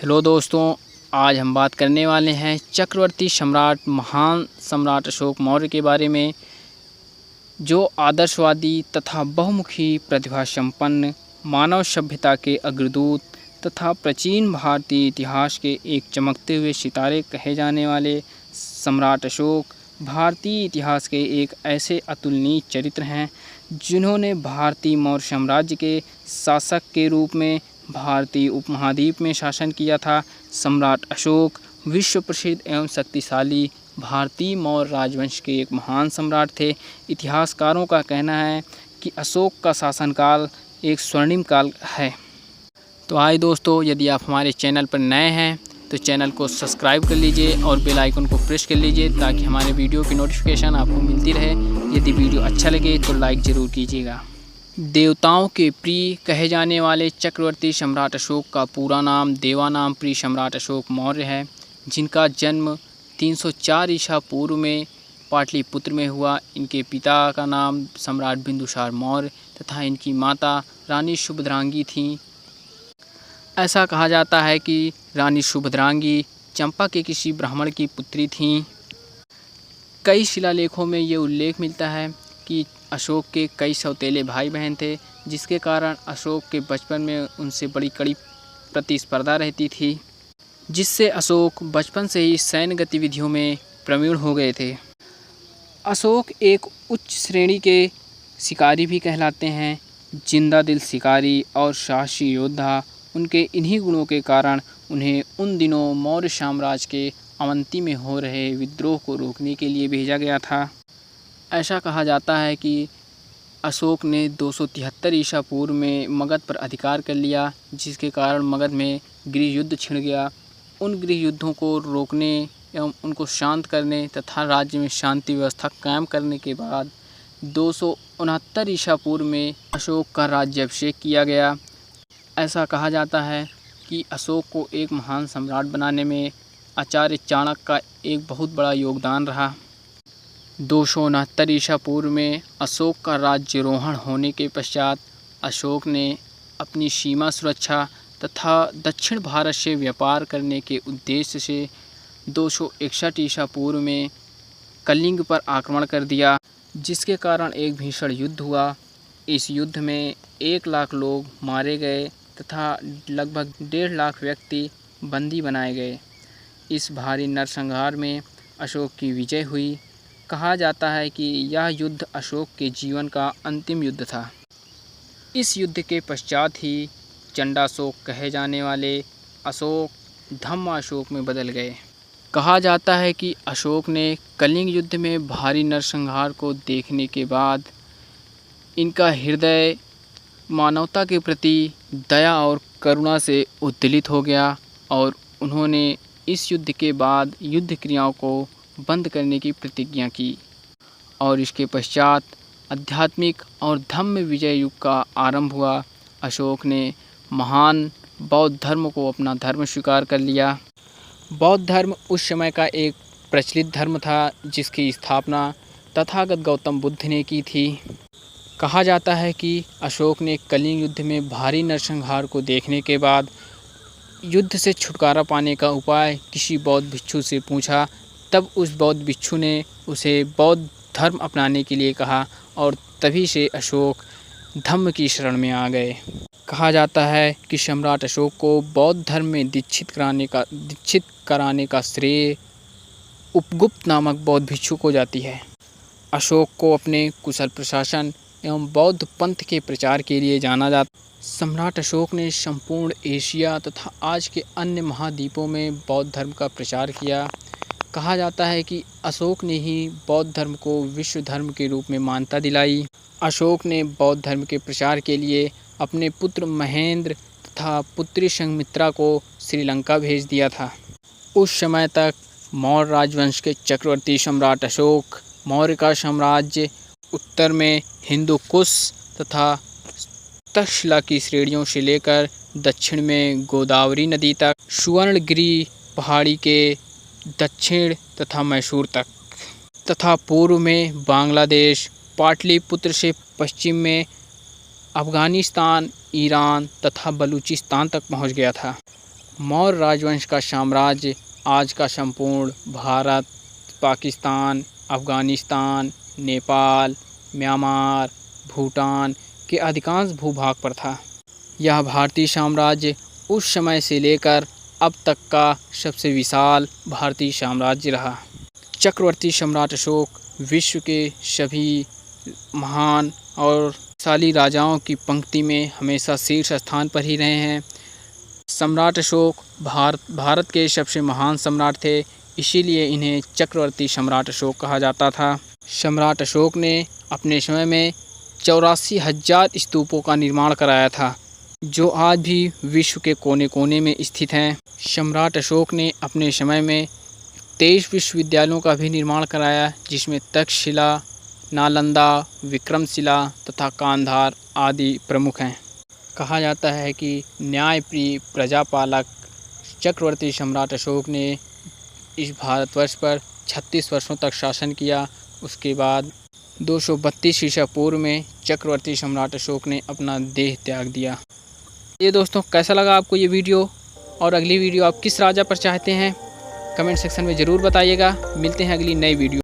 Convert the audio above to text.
Hello दोस्तों, आज हम बात करने वाले हैं चक्रवर्ती सम्राट महान सम्राट अशोक मौर्य के बारे में, जो आदर्शवादी तथा बहुमुखी प्रतिभा संपन्न मानव सभ्यता के अग्रदूत तथा प्राचीन भारतीय इतिहास के एक चमकते हुए सितारे कहे जाने वाले सम्राट अशोक भारतीय इतिहास के एक ऐसे अतुलनीय चरित्र हैं जिन्होंने भारतीय मौर्य साम्राज्य के शासक के रूप में भारतीय उपमहाद्वीप में शासन किया था। सम्राट अशोक विश्व प्रसिद्ध एवं शक्तिशाली भारतीय मौर्य राजवंश के एक महान सम्राट थे। इतिहासकारों का कहना है कि अशोक का शासनकाल एक स्वर्णिम काल है। तो आइए दोस्तों, यदि आप हमारे चैनल पर नए हैं तो चैनल को सब्सक्राइब कर लीजिए और बेल आइकन को प्रेस कर लीजिए ताकि हमारे वीडियो की नोटिफिकेशन आपको मिलती रहे। यदि वीडियो अच्छा लगे तो लाइक ज़रूर कीजिएगा। देवताओं के प्रिय कहे जाने वाले चक्रवर्ती सम्राट अशोक का पूरा नाम देवानाम प्रिय सम्राट अशोक मौर्य है, जिनका जन्म 304 ईसा पूर्व में पाटलिपुत्र में हुआ। इनके पिता का नाम सम्राट बिंदुसार मौर्य तथा इनकी माता रानी सुभद्रांगी थीं। ऐसा कहा जाता है कि रानी सुभद्रांगी चंपा के किसी ब्राह्मण की पुत्री थीं। कई शिलालेखों में ये उल्लेख मिलता है कि अशोक के कई सौतेले भाई बहन थे, जिसके कारण अशोक के बचपन में उनसे बड़ी कड़ी प्रतिस्पर्धा रहती थी, जिससे अशोक बचपन से ही सैन्य गतिविधियों में प्रवीण हो गए थे। अशोक एक उच्च श्रेणी के शिकारी भी कहलाते हैं। जिंदा दिल शिकारी और साहसी योद्धा, उनके इन्हीं गुणों के कारण उन्हें उन दिनों मौर्य साम्राज्य के अवंती में हो रहे विद्रोह को रोकने के लिए भेजा गया था। ऐसा कहा जाता है कि अशोक ने 273 ईसा पूर्व में मगध पर अधिकार कर लिया, जिसके कारण मगध में गृह युद्ध छिड़ गया। उन गृह युद्धों को रोकने एवं उनको शांत करने तथा राज्य में शांति व्यवस्था कायम करने के बाद 269 ईसा पूर्व में अशोक का राज्याभिषेक किया गया। ऐसा कहा जाता है कि अशोक को एक महान सम्राट बनाने में आचार्य चाणक्य का एक बहुत बड़ा योगदान रहा। 269 ईसा पूर्व में अशोक का राज्यारोहण होने के पश्चात अशोक ने अपनी सीमा सुरक्षा तथा दक्षिण भारत से व्यापार करने के उद्देश्य से 261 ईसा पूर्व में कलिंग पर आक्रमण कर दिया, जिसके कारण एक भीषण युद्ध हुआ। इस युद्ध में 1 लाख लोग मारे गए तथा लगभग 1.5 लाख व्यक्ति बंदी बनाए गए। इस भारी नरसंहार में अशोक की विजय हुई। कहा जाता है कि यह युद्ध अशोक के जीवन का अंतिम युद्ध था। इस युद्ध के पश्चात ही चंडाशोक कहे जाने वाले अशोक धम्माशोक में बदल गए। कहा जाता है कि अशोक ने कलिंग युद्ध में भारी नरसंहार को देखने के बाद इनका हृदय मानवता के प्रति दया और करुणा से उद्वेलित हो गया और उन्होंने इस युद्ध के बाद युद्ध क्रियाओं को बंद करने की प्रतिज्ञा की और इसके पश्चात आध्यात्मिक और धम्म विजय युग का आरंभ हुआ। अशोक ने महान बौद्ध धर्म को अपना धर्म स्वीकार कर लिया। बौद्ध धर्म उस समय का एक प्रचलित धर्म था, जिसकी स्थापना तथागत गौतम बुद्ध ने की थी। कहा जाता है कि अशोक ने कलिंग युद्ध में भारी नरसंहार को देखने के बाद युद्ध से छुटकारा पाने का उपाय किसी बौद्ध भिक्षु से पूछा। तब उस बौद्ध भिक्षु ने उसे बौद्ध धर्म अपनाने के लिए कहा और तभी से अशोक धम्म की शरण में आ गए। कहा जाता है कि सम्राट अशोक को बौद्ध धर्म में दीक्षित कराने का श्रेय उपगुप्त नामक बौद्ध भिक्षु को जाती है। अशोक को अपने कुशल प्रशासन एवं बौद्ध पंथ के प्रचार के लिए जाना जाता। सम्राट अशोक ने संपूर्ण एशिया तथा आज के अन्य महाद्वीपों में बौद्ध धर्म का प्रचार किया। कहा जाता है कि अशोक ने ही बौद्ध धर्म को विश्व धर्म के रूप में मान्यता दिलाई। अशोक ने बौद्ध धर्म के प्रचार के लिए अपने पुत्र महेंद्र तथा पुत्री संघमित्रा को श्रीलंका भेज दिया था। उस समय तक मौर्य राजवंश के चक्रवर्ती सम्राट अशोक मौर्य का साम्राज्य उत्तर में हिंदू कुश तथा तक्षशिला की श्रेणियों से लेकर दक्षिण में गोदावरी नदी तक, सुवर्णगिरी पहाड़ी के दक्षिण तथा मैसूर तक तथा पूर्व में बांग्लादेश, पाटलिपुत्र से पश्चिम में अफ़गानिस्तान, ईरान तथा बलूचिस्तान तक पहुंच गया था। मौर्य राजवंश का साम्राज्य आज का संपूर्ण भारत, पाकिस्तान, अफ़गानिस्तान, नेपाल, म्यांमार, भूटान के अधिकांश भूभाग पर था। यह भारतीय साम्राज्य उस समय से लेकर अब तक का सबसे विशाल भारतीय साम्राज्य रहा। चक्रवर्ती सम्राट अशोक विश्व के सभी महान और शक्तिशाली राजाओं की पंक्ति में हमेशा शीर्ष स्थान पर ही रहे हैं। सम्राट अशोक भारत के सबसे महान सम्राट थे, इसीलिए इन्हें चक्रवर्ती सम्राट अशोक कहा जाता था। सम्राट अशोक ने अपने समय में 84,000 स्तूपों का निर्माण कराया था, जो आज भी विश्व के कोने कोने में स्थित हैं। सम्राट अशोक ने अपने समय में 23 विश्वविद्यालयों का भी निर्माण कराया, जिसमें तक्षशिला, नालंदा, विक्रमशिला तथा कांधार आदि प्रमुख हैं। कहा जाता है कि न्यायप्रिय प्रजापालक चक्रवर्ती सम्राट अशोक ने इस भारतवर्ष पर 36 वर्षों तक शासन किया। उसके बाद 232 ईसा पूर्व में चक्रवर्ती सम्राट अशोक ने अपना देह त्याग दिया। ये दोस्तों, कैसा लगा आपको ये वीडियो, और अगली वीडियो आप किस राजा पर चाहते हैं, कमेंट सेक्शन में ज़रूर बताइएगा। मिलते हैं अगली नई वीडियो।